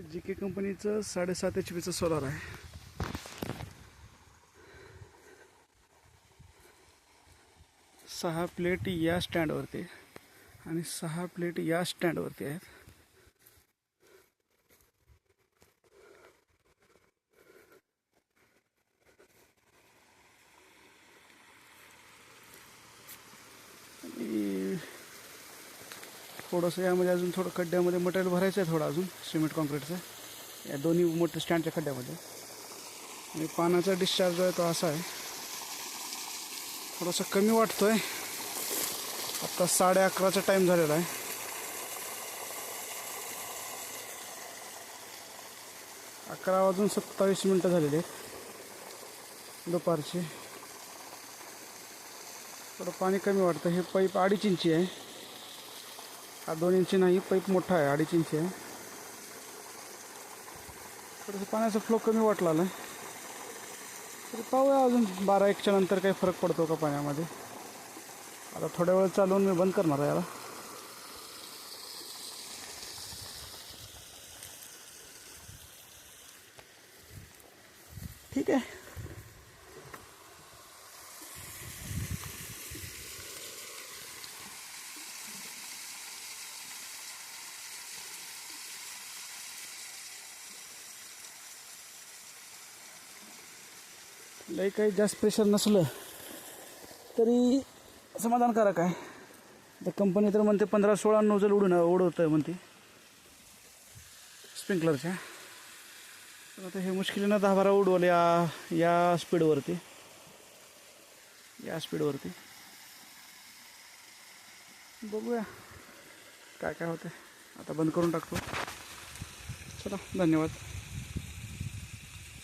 GK कंपनीचं 7.5 HP solar आहे. 6 plate या स्टँडवरती आणि 6 प्लेट या स्टँडवरती आहेत. आणि थोडंसं यामध्ये अजून थोडं खड्ड्यामध्ये मटेरियल भरायचं आहे, थोडं अजून सिमेंट कॉन्क्रीटचं या दोन्ही मोठ्या स्टँडच्या खड्ड्यामध्ये. आणि पाण्याचा डिस्चार्ज आहे तो असा आहे, थोडासा कमी वाटतोय. आता 11:30चा टाईम झालेला आहे. अकरा वाजून 27 मिनटं झालेले आहेत दुपारचे. थोडं पाणी कमी वाटतं. हे पाईप 2.5 इंची आहे, हा 2 इंची नाही, पाईप मोठा आहे, 2.5 इंची आहे. थोडंसं पाण्याचा फ्लो कमी वाटला आहे. तर पाहूया अजून 12-1च्या नंतर काही फरक पडतो का पाण्यामध्ये. आता थोड्या वेळ चालवून मी बंद करणार आहे याला. ठीक आहे. लई काही जास्त प्रेशर नसलं तरी समाधानकारक आहे. तर कंपनी तर म्हणते 15-16 नोजल उडवतं आहे म्हणते स्प्रिंकलरच्या. तर आता हे मुश्किलीनं 10-12 उडवले या स्पीडवरती. बघूया काय काय होते. आता बंद करून टाकतो. चला, धन्यवाद.